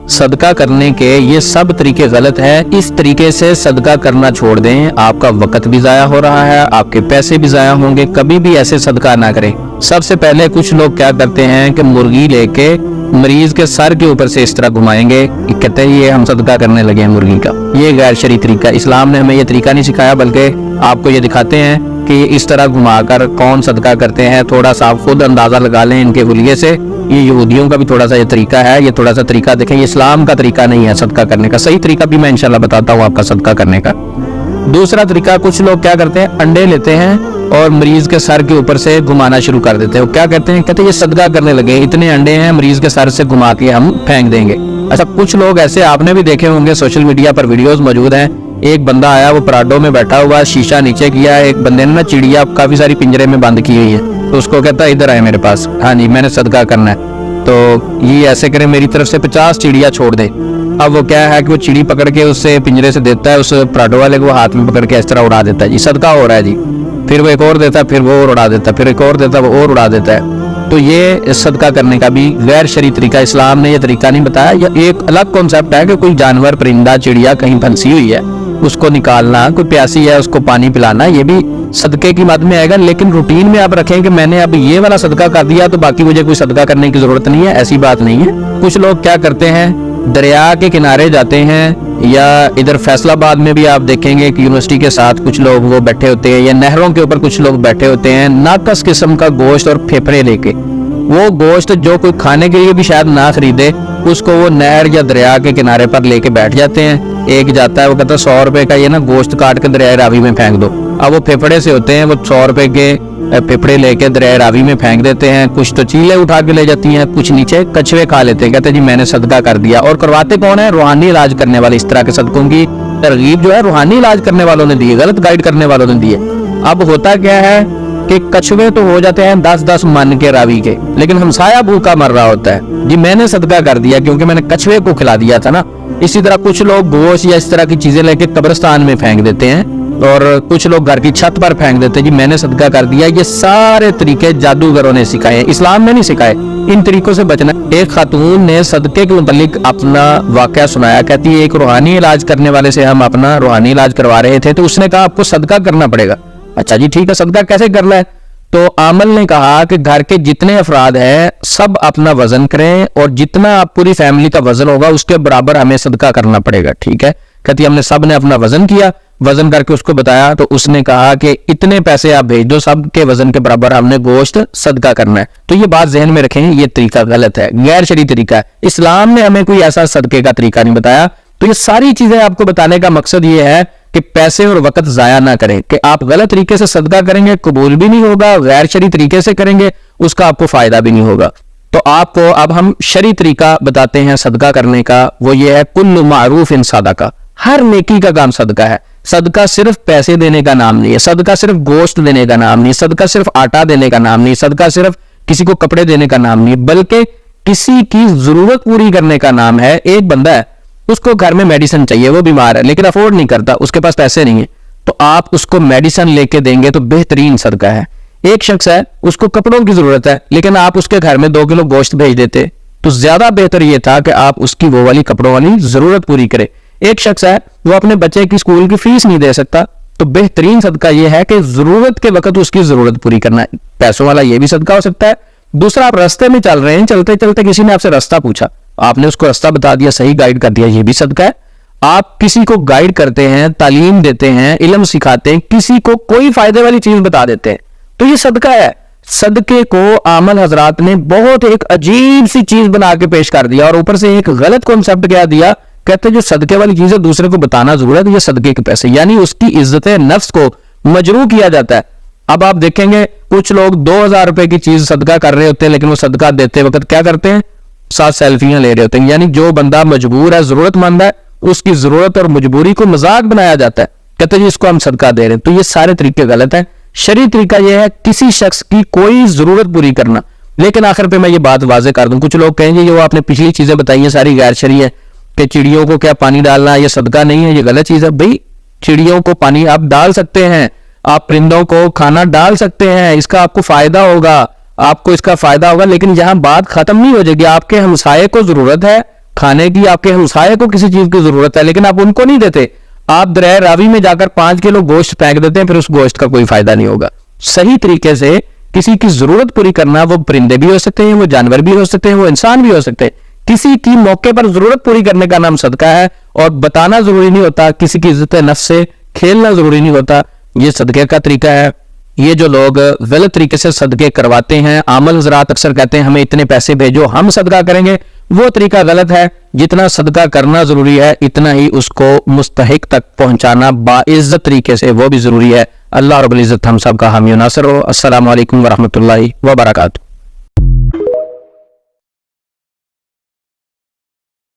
सदका करने के ये सब तरीके गलत है। इस तरीके से सदका करना छोड़ दें, आपका वक्त भी जाया हो रहा है, आपके पैसे भी जाया होंगे। कभी भी ऐसे सदका ना करें। सबसे पहले कुछ लोग क्या करते हैं कि मुर्गी लेके मरीज के सर के ऊपर से इस तरह घुमाएंगे, कहते हैं ये हम सदका करने लगे हैं मुर्गी का। ये गैर शरई तरीका, इस्लाम ने हमें ये तरीका नहीं सिखाया, बल्कि आपको ये दिखाते हैं कि इस तरह घुमाकर कौन सदका करते हैं। थोड़ा सा आप खुद अंदाजा लगा लें इनके हुलिये से। ये यहूदियों का भी थोड़ा सा ये तरीका है, ये थोड़ा सा तरीका देखें। ये इस्लाम का तरीका नहीं है सदका करने का। सही तरीका भी मैं इंशाल्लाह बताता हूँ आपका सदका करने का। दूसरा तरीका, कुछ लोग क्या करते हैं, अंडे लेते हैं और मरीज के सर के ऊपर से घुमाना शुरू कर देते हैं। वो क्या कहते हैं, कहते हैं ये सदका करने लगे, इतने अंडे हैं, मरीज के सर से घुमा के हम फेंक देंगे। अच्छा, कुछ लोग ऐसे आपने भी देखे होंगे, सोशल मीडिया पर वीडियोस मौजूद हैं। एक बंदा आया, वो पराडो में बैठा हुआ, शीशा नीचे किया, एक बंदे ने ना चिड़िया काफी सारी पिंजरे में बंद की हुई है, तो उसको कहता है इधर आए मेरे पास, हाँ जी मैंने सदका करना है, तो ये ऐसे करें मेरी तरफ से 50 चिड़िया छोड़ दे। अब वो क्या है कि वो चिड़ी पकड़ के उससे पिंजरे से देता है, उस पराडो वाले को हाथ में पकड़ के इस तरह उड़ा देता है, जी सदका हो रहा है जी। फिर वो एक और देता है, फिर वो और उड़ा देता है, फिर एक और देता है, वो और उड़ा देता है। तो ये सदका करने का भी गैर शरई तरीका, इस्लाम ने ये तरीका नहीं बताया। यह एक अलग कॉन्सेप्ट है कि कोई जानवर, परिंदा, चिड़िया कहीं फंसी हुई है, उसको निकालना, कोई प्यासी है उसको पानी पिलाना, ये भी सदके की मद में आएगा। लेकिन रूटीन में आप रखें कि मैंने अब ये वाला सदका कर दिया तो बाकी मुझे कोई सदका करने की जरूरत नहीं है, ऐसी बात नहीं है। कुछ लोग क्या करते हैं, दरिया के किनारे जाते हैं, या इधर फैसलाबाद में भी आप देखेंगे कि यूनिवर्सिटी के साथ कुछ लोग वो बैठे होते हैं, या नहरों के ऊपर कुछ लोग बैठे होते हैं, नाकस किस्म का गोश्त और फेफड़े लेके। वो गोश्त जो कोई खाने के लिए भी शायद ना खरीदे, उसको वो नहर या दरिया के किनारे पर लेके बैठ जाते हैं। एक जाता है, वो कहता है 100 रुपए का ये ना गोश्त काट के दरिया रावी में फेंक दो। अब वो फेफड़े से होते हैं, वो 100 रुपए के फेफड़े लेके दरिया रावी में फेंक देते हैं। कुछ तो चीले उठा के ले जाती हैं, कुछ नीचे कछुए खा लेते हैं, कहते हैं जी मैंने सदका कर दिया। और करवाते कौन है, रूहानी इलाज करने वाले। इस तरह के सदकों की तरगीब जो है रूहानी इलाज करने वालों ने दी है, गलत गाइड करने वालों ने दी है। अब होता क्या है कि कछुए तो हो जाते हैं 10-10 मन के रावी के, लेकिन हमसाया भूखा मर रहा होता है, जी मैंने सदका कर दिया क्योंकि मैंने कछुए को खिला दिया था ना। इसी तरह कुछ लोग गोश्त या इस तरह की चीजें लेके कब्रिस्तान में फेंक देते हैं, और कुछ लोग घर की छत पर फेंक देते हैं, जी मैंने सदका कर दिया। ये सारे तरीके जादूगरों ने सिखाए हैं, इस्लाम ने नहीं सिखाए। इन तरीकों से बचना। एक खातून ने सदके के मुतालिक अपना वाकया सुनाया, कहती है एक रूहानी इलाज करने वाले से हम अपना रूहानी इलाज करवा रहे थे, तो उसने कहा आपको सदका करना पड़ेगा। अच्छा जी ठीक है, सदका कैसे करना है? तो आमल ने कहा कि घर के जितने अफराद हैं सब अपना वजन करें, और जितना आप पूरी फैमिली का वजन होगा उसके बराबर हमें सदका करना पड़ेगा। ठीक है, कहती हमने सब ने अपना वजन किया, वजन करके उसको बताया, तो उसने कहा कि इतने पैसे आप भेज दो, सबके वजन के बराबर हमने गोश्त सदका करना है। तो ये बात जहन में रखें, ये तरीका गलत है, गैर शरई तरीका है। इस्लाम ने हमें कोई ऐसा सदके का तरीका नहीं बताया। तो ये सारी चीजें आपको बताने का मकसद ये है कि पैसे और वक्त जाया ना करें, कि आप गलत तरीके से सदका करेंगे कबूल भी नहीं होगा, गैर शरई तरीके से करेंगे उसका आपको फायदा भी नहीं होगा। तो आपको अब हम शरई तरीका बताते हैं सदका करने का। वो ये है कुल्लु मारूफ इन सदका, हर नेकी का काम सदका है। सदका सिर्फ पैसे देने का नाम नहीं है, सदका सिर्फ गोश्त देने का नाम नहीं, सदका सिर्फ आटा देने का नाम नहीं, सदका सिर्फ किसी को कपड़े देने का नाम नहीं, बल्कि किसी की जरूरत पूरी करने का नाम है। एक बंदा है, उसको घर में मेडिसिन चाहिए, वो बीमार है लेकिन अफोर्ड नहीं करता, उसके पास पैसे नहीं है, तो आप उसको मेडिसिन लेके देंगे तो बेहतरीन सदका है। एक शख्स है, उसको कपड़ों की जरूरत है लेकिन आप उसके घर में 2 किलो गोश्त भेज देते तो ज्यादा बेहतर यह था कि आप उसकी वो वाली कपड़ों वाली जरूरत पूरी करें। एक शख्स है, वो अपने बच्चे की स्कूल की फीस नहीं दे सकता, तो बेहतरीन सदका यह है कि जरूरत के वक्त उसकी जरूरत पूरी करना है। पैसों वाला यह भी सदका हो सकता है। दूसरा, आप रास्ते में चल रहे हैं, चलते चलते किसी ने आपसे रास्ता पूछा, आपने उसको रास्ता बता दिया, सही गाइड कर दिया, यह भी सदका है। आप किसी को गाइड करते हैं, तालीम देते हैं, इल्म सिखाते हैं, किसी को कोई फायदे वाली चीज बता देते हैं, तो ये सदका है। सदके को आमल हजरात ने बहुत एक अजीब सी चीज बना के पेश कर दिया, और ऊपर से एक गलत कॉन्सेप्ट क्या दिया, कहते जो सदके वाली चीज है दूसरे को बताना जरूरत है, ये सदके के पैसे, यानी उसकी इज्जत नफ्स को मजरू किया जाता है। अब आप देखेंगे कुछ लोग 2000 रुपए की चीज सदका कर रहे होते हैं, लेकिन वो सदका देते वक्त क्या करते हैं, 7 सेल्फियां ले रहे होते हैं। यानी जो बंदा मजबूर है, जरूरतमंद है, उसकी जरूरत और मजबूरी को मजाक बनाया जाता है, कहते हैं जी इसको हम सदका दे रहे हैं। तो ये सारे तरीके गलत हैं। शरई तरीका यह है किसी शख्स की कोई जरूरत पूरी करना। लेकिन आखिर पे मैं ये बात वाजे कर दूं, कुछ लोग कहेंगे जो आपने पिछली चीजें बताई हैं सारी गैर शरई है, कि चिड़ियों को क्या पानी डालना ये सदका नहीं है, ये गलत चीज है। भाई चिड़ियों को पानी आप डाल सकते हैं, आप परिंदों को खाना डाल सकते हैं, इसका आपको फायदा होगा, आपको इसका फायदा होगा, लेकिन यहां बात खत्म नहीं हो जाएगी। आपके हमसाये को जरूरत है, کھانے کی آپ کے ہمسائے کو کسی چیز کی ضرورت ہے لیکن آپ ان کو نہیں دیتے, آپ دریا راوی میں جا کر 5 کلو گوشت پھینک دیتے ہیں, پھر اس گوشت کا کوئی فائدہ نہیں ہوگا. صحیح طریقے سے کسی کی ضرورت پوری کرنا, وہ پرندے بھی ہو سکتے ہیں, وہ جانور بھی ہو سکتے ہیں, وہ انسان بھی ہو سکتے ہیں, کسی کی موقع پر ضرورت پوری کرنے کا نام صدقہ ہے. اور بتانا ضروری نہیں ہوتا, کسی کی عزت نفس سے کھیلنا ضروری نہیں ہوتا, یہ صدقے کا طریقہ ہے. یہ جو لوگ غلط طریقے سے صدقے کرواتے ہیں, عامل حضرات اکثر کہتے ہیں ہمیں اتنے پیسے بھیجو ہم صدقہ کریں گے, وہ طریقہ غلط ہے. جتنا صدقہ کرنا ضروری ہے اتنا ہی اس کو مستحق تک پہنچانا باعزت طریقے سے وہ بھی ضروری ہے. اللہ رب العزت ہم سب کا حامی و ناصر ہو. السلام علیکم ورحمۃ اللہ وبرکاتہ.